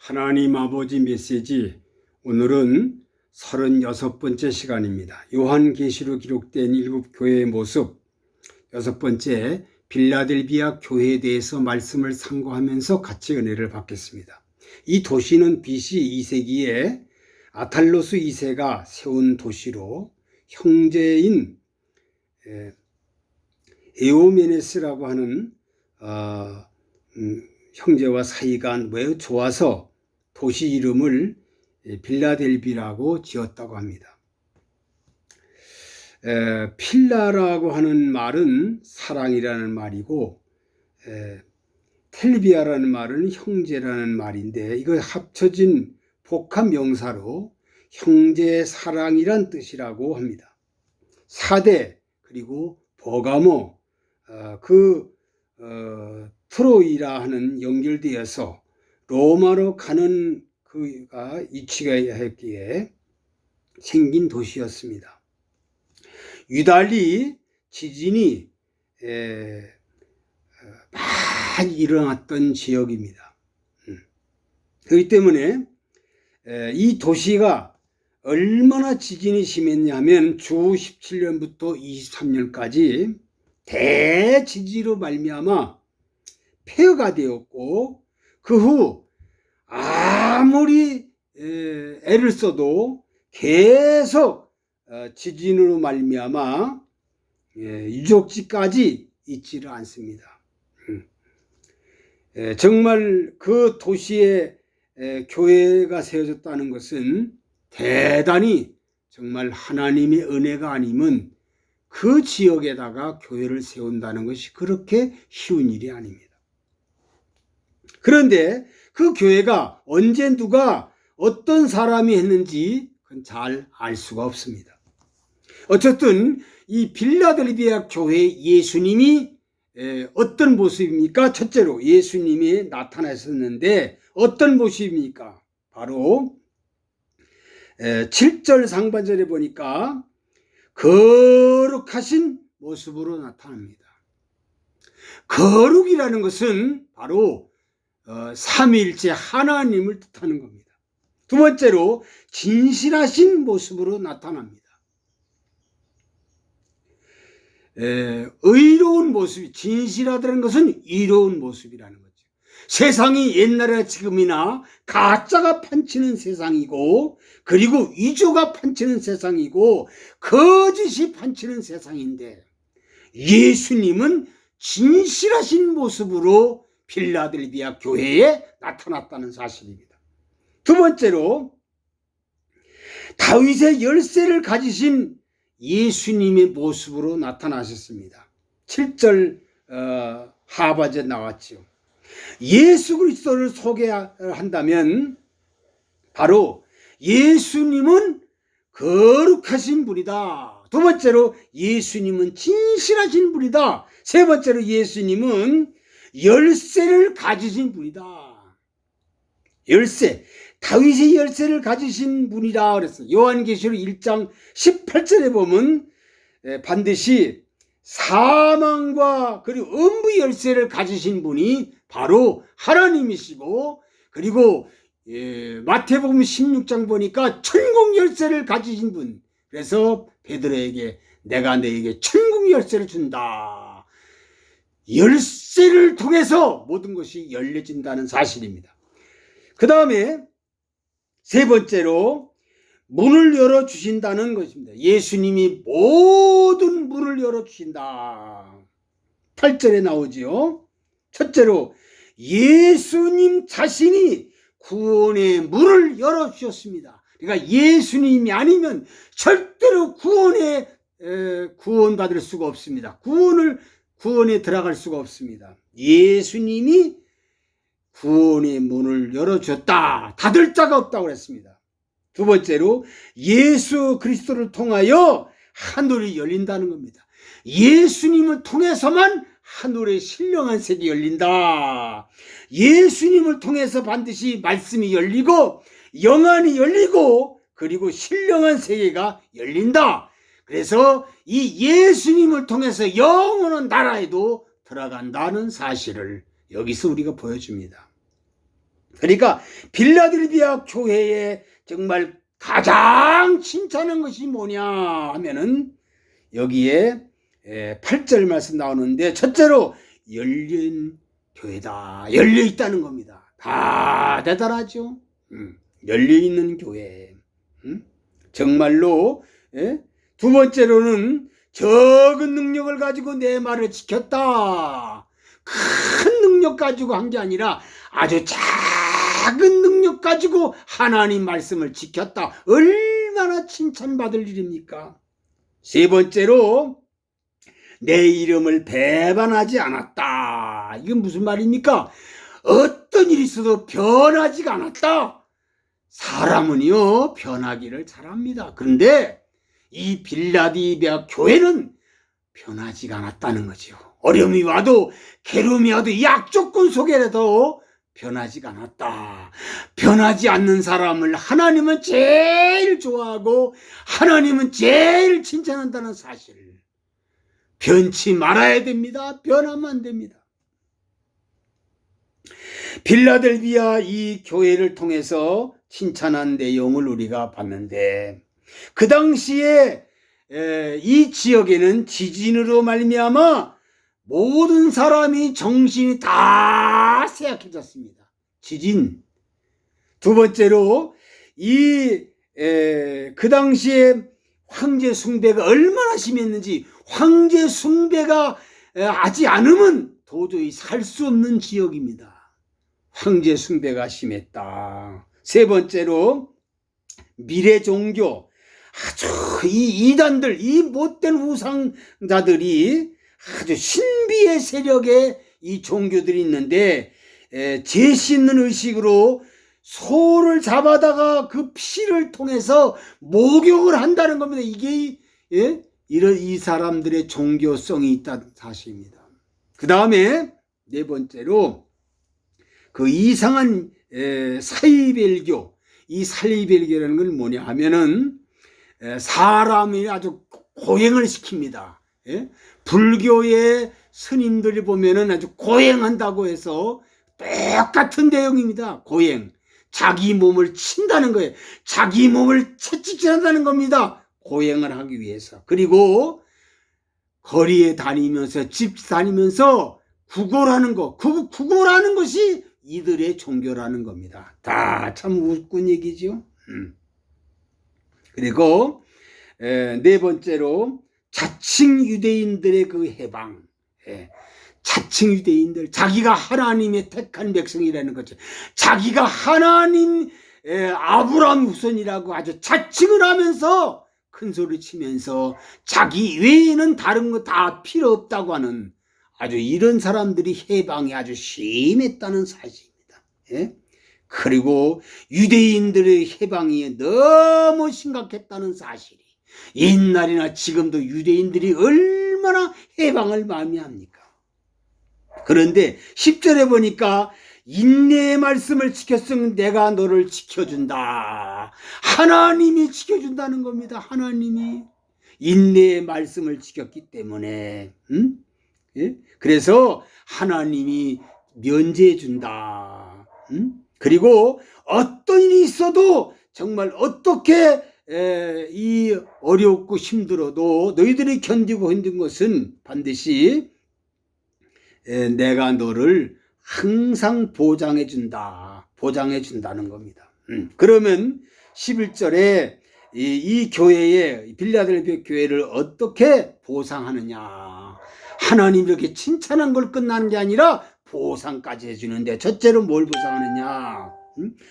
하나님 아버지 메시지, 오늘은 36번째 시간입니다. 요한계시로 기록된 일곱 교회의 모습, 6번째 빌라델비아 교회에 대해서 말씀을 상고하면서 같이 은혜를 받겠습니다. 이 도시는 BC 2세기에 아탈로스 2세가 세운 도시로 형제인 에오메네스라고 하는 형제와 사이가 매우 좋아서 도시 이름을 빌라델비라고 지었다고 합니다. 필라라고 하는 말은 사랑이라는 말이고 텔비아라는 말은 형제라는 말인데, 이거 합쳐진 복합 명사로 형제 사랑이란 뜻이라고 합니다. 사대 그리고 버가모, 트로이라 하는 연결되어서 로마로 가는 그가 위치가 했기에 생긴 도시였습니다. 유달리 지진이 많이 일어났던 지역입니다. 그렇기 때문에 이 도시가 얼마나 지진이 심했냐면 주 17년부터 23년까지 대지진으로 말미암아 폐허가 되었고, 그 후 아무리 애를 써도 계속 지진으로 말미암아 유적지까지 있지를 않습니다. 정말 그 도시에 교회가 세워졌다는 것은 대단히 정말 하나님의 은혜가 아니면 그 지역에다가 교회를 세운다는 것이 그렇게 쉬운 일이 아닙니다. 그런데 그 교회가 언제 누가 어떤 사람이 했는지 그건 잘 알 수가 없습니다. 어쨌든 이 빌라델비아 교회 예수님이 어떤 모습입니까? 첫째로 예수님이 나타나셨는데 어떤 모습입니까? 바로 7절 상반절에 보니까 거룩하신 모습으로 나타납니다. 거룩이라는 것은 바로 삼위일체 하나님을 뜻하는 겁니다. 두 번째로 진실하신 모습으로 나타납니다. 의로운 모습이, 진실하다는 것은 의로운 모습이라는 거죠. 세상이 옛날이나 지금이나 가짜가 판치는 세상이고, 그리고 위조가 판치는 세상이고, 거짓이 판치는 세상인데, 예수님은 진실하신 모습으로 빌라델비아 교회에 나타났다는 사실입니다. 두 번째로 다윗의 열쇠를 가지신 예수님의 모습으로 나타나셨습니다. 7절 하반절에 나왔죠. 예수 그리스도를 소개한다면 바로 예수님은 거룩하신 분이다. 두 번째로 예수님은 진실하신 분이다. 세 번째로 예수님은 열쇠를 가지신 분이다. 열쇠, 다윗의 열쇠를 가지신 분이라 그랬어요. 요한계시록 1장 18절에 보면 반드시 사망과 그리고 음부의 열쇠를 가지신 분이 바로 하나님이시고, 그리고 마태복음 16장 보니까 천국 열쇠를 가지신 분. 그래서 베드로에게 내가 너에게 천국 열쇠를 준다. 열쇠를 통해서 모든 것이 열려진다는 사실입니다. 그 다음에 세 번째로 문을 열어주신다는 것입니다. 예수님이 모든 문을 열어주신다. 8절에 나오지요. 첫째로 예수님 자신이 구원의 문을 열어주셨습니다. 그러니까 예수님이 아니면 절대로 구원받을 수가 없습니다. 구원에 들어갈 수가 없습니다. 예수님이 구원의 문을 열어줬다. 닫을 자가 없다고 그랬습니다. 두 번째로 예수 그리스도를 통하여 하늘이 열린다는 겁니다. 예수님을 통해서만 하늘의 신령한 색이 열린다. 예수님을 통해서 반드시 말씀이 열리고 영안이 열리고 그리고 신령한 세계가 열린다. 그래서 이 예수님을 통해서 영원한 나라에도 들어간다는 사실을 여기서 우리가 보여줍니다. 그러니까 빌라델비아 교회에 정말 가장 칭찬한 것이 뭐냐 하면은 여기에 8절 말씀 나오는데, 첫째로 열린 교회다. 열려 있다는 겁니다. 다 대단하죠. 열려 있는 교회. 정말로. 두 번째로는 적은 능력을 가지고 내 말을 지켰다. 큰 능력 가지고 한 게 아니라 아주 작은 능력 가지고 하나님 말씀을 지켰다. 얼마나 칭찬받을 일입니까? 세 번째로 내 이름을 배반하지 않았다. 이건 무슨 말입니까? 어떤 일이 있어도 변하지가 않았다. 사람은요 변하기를 잘합니다. 그런데 이 빌라델비아 교회는 변하지가 않았다는 거죠. 어려움이 와도 괴로움이 와도 이 악조건 속에라도 변하지가 않았다. 변하지 않는 사람을 하나님은 제일 좋아하고 하나님은 제일 칭찬한다는 사실. 변치 말아야 됩니다. 변하면 안 됩니다. 빌라델비아 이 교회를 통해서 칭찬한 내용을 우리가 봤는데, 그 당시에 이 지역에는 지진으로 말미암아 모든 사람이 정신이 다 쇠약해졌습니다. 지진. 두 번째로 그 당시에 황제 숭배가 얼마나 심했는지, 황제 숭배가 하지 않으면 도저히 살 수 없는 지역입니다. 황제 숭배가 심했다. 세 번째로 미래 종교. 아주 이 이단들, 이 못된 우상자들이 아주 신비의 세력의 이 종교들이 있는데, 죄 있는 의식으로 소를 잡아다가 그 피를 통해서 목욕을 한다는 겁니다. 이게 이런 이 사람들의 종교성이 있다는 사실입니다. 그 다음에 네 번째로 그 이상한 사이벨교. 이 사이벨교라는 건 뭐냐 하면은 사람이 아주 고행을 시킵니다. 불교의 스님들이 보면은 아주 고행한다고 해서 똑같은 내용입니다. 고행. 자기 몸을 친다는 거예요. 자기 몸을 채찍질한다는 겁니다. 고행을 하기 위해서. 그리고 거리에 다니면서 집 다니면서 구걸하는 거. 구걸하는 것이 이들의 종교라는 겁니다. 다 참 웃군 얘기죠. 그리고 네 번째로 자칭 유대인들의 그 해방. 자칭 유대인들, 자기가 하나님의 택한 백성이라는 거죠. 자기가 하나님 아브라함 후손이라고 아주 자칭을 하면서 큰 소리 치면서 자기 외에는 다른 거 다 필요 없다고 하는 아주 이런 사람들이 해방이 아주 심했다는 사실입니다. 그리고 유대인들의 해방이 너무 심각했다는 사실이, 옛날이나 지금도 유대인들이 얼마나 해방을 마음이합니까? 그런데 10절에 보니까 인내의 말씀을 지켰으면 내가 너를 지켜준다. 하나님이 지켜준다는 겁니다. 하나님이 인내의 말씀을 지켰기 때문에. 그래서 하나님이 면제해 준다. 그리고 어떤 일이 있어도 정말 어떻게 이 어렵고 힘들어도 너희들이 견디고 힘든 것은 반드시 내가 너를 항상 보장해 준다. 보장해 준다는 겁니다. 그러면 11절에 이 교회에, 빌라델비아 교회를 어떻게 보상하느냐. 하나님 이렇게 칭찬한 걸 끝나는 게 아니라 보상까지 해주는데, 첫째로 뭘 보상하느냐.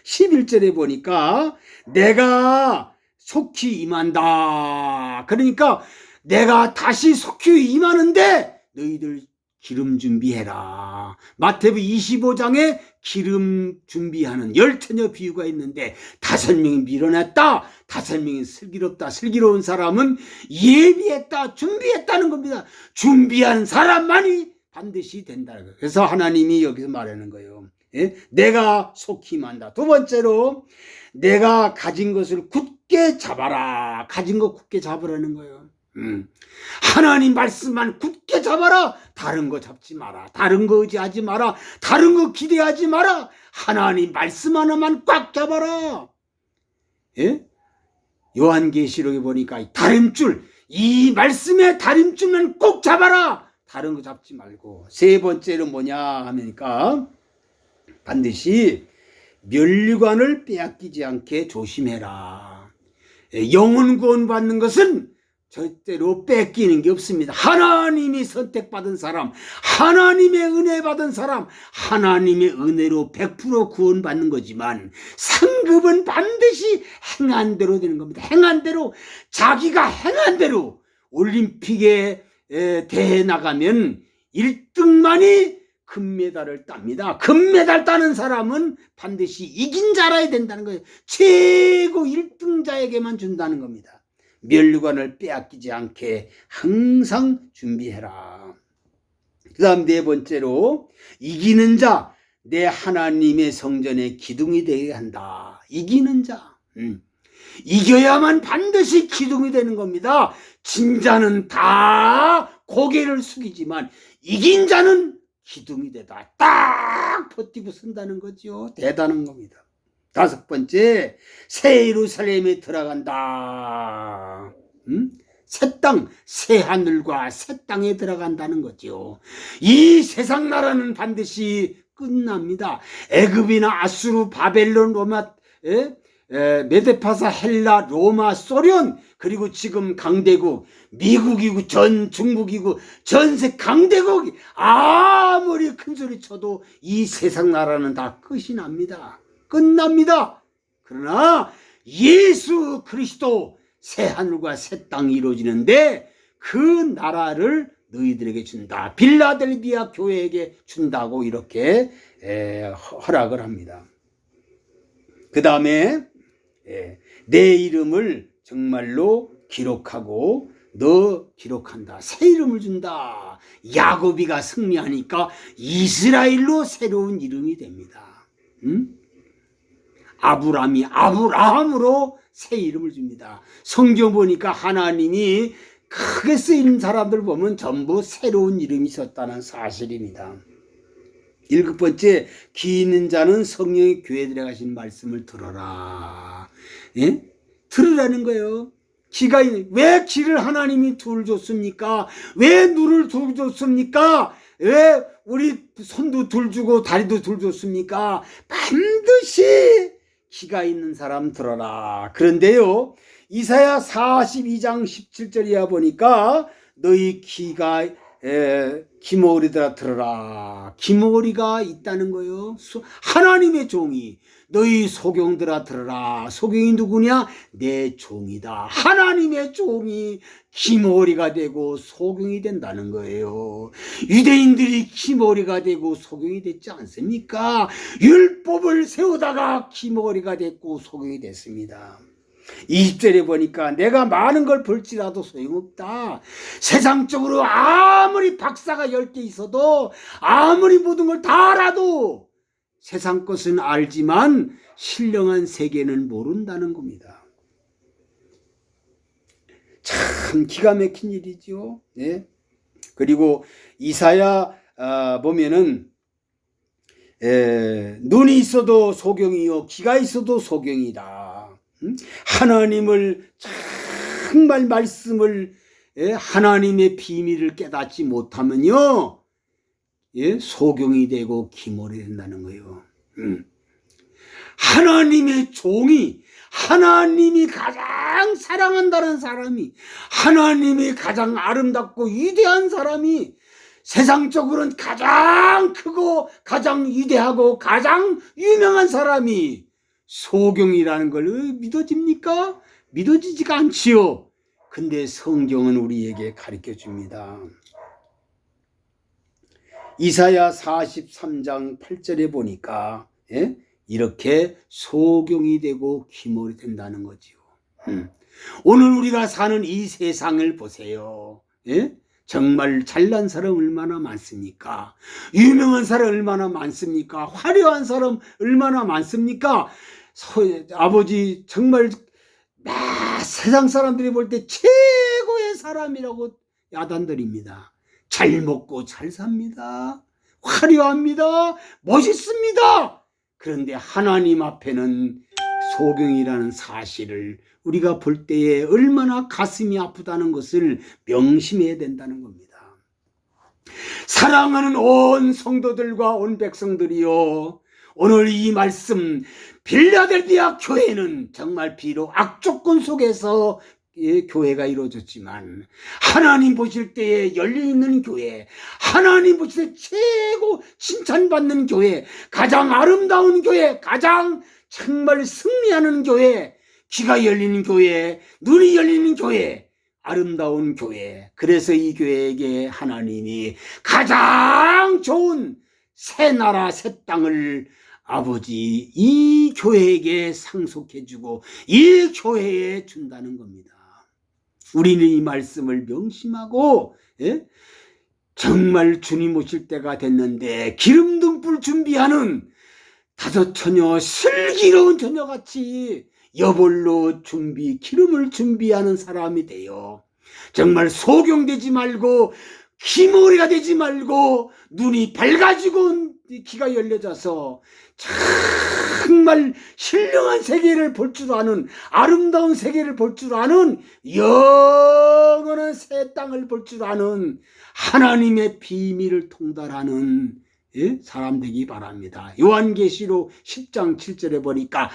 11절에 보니까 내가 속히 임한다. 그러니까 내가 다시 속히 임하는데 너희들 기름 준비해라. 마태복음 25장에 기름 준비하는 열처녀 비유가 있는데 5명이 밀어냈다. 5명이 슬기롭다. 슬기로운 사람은 예비했다. 준비했다는 겁니다. 준비한 사람만이 반드시 된다는 거예요. 그래서 하나님이 여기서 말하는 거예요. 내가 속히 임한다. 두 번째로 내가 가진 것을 굳게 잡아라. 가진 거 굳게 잡으라는 거예요. 하나님 말씀만 굳게 잡아라. 다른 거 잡지 마라. 다른 거 의지하지 마라. 다른 거 기대하지 마라. 하나님 말씀 하나만 꽉 잡아라. 예? 요한계시록에 보니까 다림줄, 이 말씀의 다림줄만 꼭 잡아라. 다른 거 잡지 말고. 세 번째는 뭐냐 하니까 반드시 면류관을 빼앗기지 않게 조심해라. 영혼 구원 받는 것은 절대로 뺏기는 게 없습니다. 하나님이 선택받은 사람, 하나님의 은혜 받은 사람, 하나님의 은혜로 100% 구원받는 거지만 상급은 반드시 행한 대로 되는 겁니다. 행한 대로, 자기가 행한 대로. 올림픽에 대회 나가면 1등만이 금메달을 땁니다. 금메달 따는 사람은 반드시 이긴 자라야 된다는 거예요. 최고 1등자에게만 준다는 겁니다. 면류관을 빼앗기지 않게 항상 준비해라. 그 다음 네 번째로, 이기는 자, 내 하나님의 성전의 기둥이 되게 한다. 이기는 자. 이겨야만 반드시 기둥이 되는 겁니다. 진 자는 다 고개를 숙이지만 이긴 자는 기둥이 되다. 딱 버티고 쓴다는 거죠. 대단한 겁니다. 다섯 번째, 새 예루살렘에 들어간다. 새 땅, 새 하늘과 새 땅에 들어간다는 거죠. 이 세상 나라는 반드시 끝납니다. 애굽이나 아수르, 바벨론, 로마, 메데파사, 헬라, 로마, 소련, 그리고 지금 강대국 미국이고 중국이고 전세 강대국이 아무리 큰 소리 쳐도 이 세상 나라는 다 끝이 납니다. 끝납니다. 그러나 예수 그리스도 새 하늘과 새 땅이 이루어지는데 그 나라를 너희들에게 준다. 빌라델비아 교회에게 준다고 이렇게 허락을 합니다. 그 다음에 내 이름을 정말로 기록하고 너 기록한다. 새 이름을 준다. 야곱이가 승리하니까 이스라엘로 새로운 이름이 됩니다. 아브라함이 아브라함으로 새 이름을 줍니다. 성경 보니까 하나님이 크게 쓰이는 사람들 보면 전부 새로운 이름이 있었다는 사실입니다. 일곱 번째, 귀 있는 자는 성령의 교회에 들어가신 말씀을 들어라. 예? 들으라는 거예요. 왜 귀를 하나님이 둘 줬습니까? 왜 눈을 둘 줬습니까? 왜 우리 손도 둘 주고 다리도 둘 줬습니까? 반드시 귀가 있는 사람 들어라. 그런데요, 이사야 42장 17절이야 보니까 너희 귀가 기모리들아 들어라. 기모리가 있다는 거예요. 하나님의 종이. 너희 소경들아 들어라. 소경이 누구냐? 내 종이다. 하나님의 종이 기모리가 되고 소경이 된다는 거예요. 유대인들이 기모리가 되고 소경이 됐지 않습니까? 율법을 세우다가 기모리가 됐고 소경이 됐습니다. 20절에 보니까 내가 많은 걸 벌지라도 소용없다. 세상적으로 아무리 박사가 10개 있어도 아무리 모든 걸 다 알아도 세상 것은 알지만 신령한 세계는 모른다는 겁니다. 참 기가 막힌 일이죠. 네. 그리고 이사야 보면은 눈이 있어도 소경이요 귀가 있어도 소경이다. 하나님을 정말 말씀을 하나님의 비밀을 깨닫지 못하면요 소경이 되고 기몰이 된다는 거예요. 하나님의 종이 하나님이 가장 사랑한다는 사람이 하나님이 가장 아름답고 위대한 사람이 세상적으로는 가장 크고 가장 위대하고 가장 유명한 사람이 소경이라는 걸 믿어집니까? 믿어지지가 않지요. 근데 성경은 우리에게 가르쳐 줍니다. 이사야 43장 8절에 보니까 이렇게 소경이 되고 기몰이 된다는 거지요. 오늘 우리가 사는 이 세상을 보세요. 정말 잘난 사람 얼마나 많습니까? 유명한 사람 얼마나 많습니까? 화려한 사람 얼마나 많습니까? 아버지 정말 세상 사람들이 볼 때 최고의 사람이라고 야단들입니다. 잘 먹고 잘 삽니다. 화려합니다. 멋있습니다. 그런데 하나님 앞에는 소경이라는 사실을 우리가 볼 때에 얼마나 가슴이 아프다는 것을 명심해야 된다는 겁니다. 사랑하는 온 성도들과 온 백성들이요, 오늘 이 말씀 빌라델비아 교회는 정말 비록 악조건 속에서 교회가 이루어졌지만 하나님 보실 때에 열려있는 교회, 하나님 보실 때 최고 칭찬받는 교회, 가장 아름다운 교회, 가장 정말 승리하는 교회, 귀가 열리는 교회, 눈이 열리는 교회, 아름다운 교회. 그래서 이 교회에게 하나님이 가장 좋은 새 나라 새 땅을 아버지 이 교회에게 상속해주고 이 교회에 준다는 겁니다. 우리는 이 말씀을 명심하고 정말 주님 오실 때가 됐는데 기름 등불 준비하는 다섯 처녀, 슬기로운 처녀같이 여벌로 기름을 준비하는 사람이 돼요. 정말 소경되지 말고 기머리가 되지 말고 눈이 밝아지고 귀가 열려져서 정말 신령한 세계를 볼 줄 아는, 아름다운 세계를 볼 줄 아는, 영원한 새 땅을 볼 줄 아는 하나님의 비밀을 통달하는 사람 되기 바랍니다. 요한계시록 10장 7절에 보니까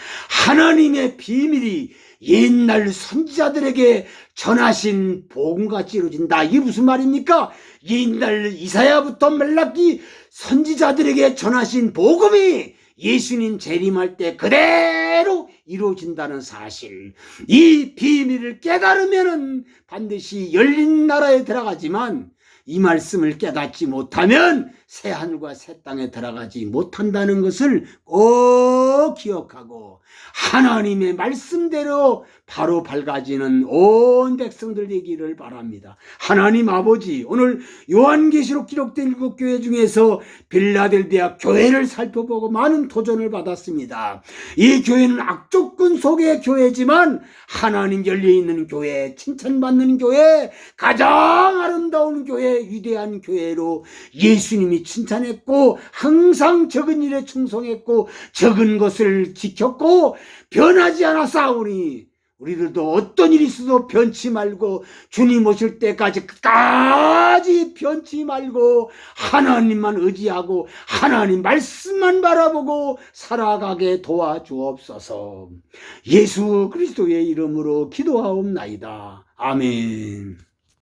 하나님의 비밀이 옛날 선지자들에게 전하신 복음같이 이루어진다. 이게 무슨 말입니까? 옛날 이사야부터 말라기 선지자들에게 전하신 복음이 예수님 재림할 때 그대로 이루어진다는 사실, 이 비밀을 깨달으면 반드시 열린 나라에 들어가지만 이 말씀을 깨닫지 못하면 새 하늘과 새 땅에 들어가지 못한다는 것을 꼭 기억하고 하나님의 말씀대로 바로 밝아지는 온 백성들 되기를 바랍니다. 하나님 아버지, 오늘 요한계시록 기록된 7교회 중에서 빌라델비아 교회를 살펴보고 많은 도전을 받았습니다. 이 교회는 악조건 속의 교회지만 하나님 열려있는 교회, 칭찬받는 교회, 가장 아름다운 교회, 위대한 교회로 예수님이 칭찬했고 항상 적은 일에 충성했고 적은 것을 지켰고 변하지 않았사오니 우리들도 어떤 일이 있어도 변치 말고 주님 오실 때까지 끝까지 변치 말고 하나님만 의지하고 하나님 말씀만 바라보고 살아가게 도와주옵소서. 예수 그리스도의 이름으로 기도하옵나이다. 아멘.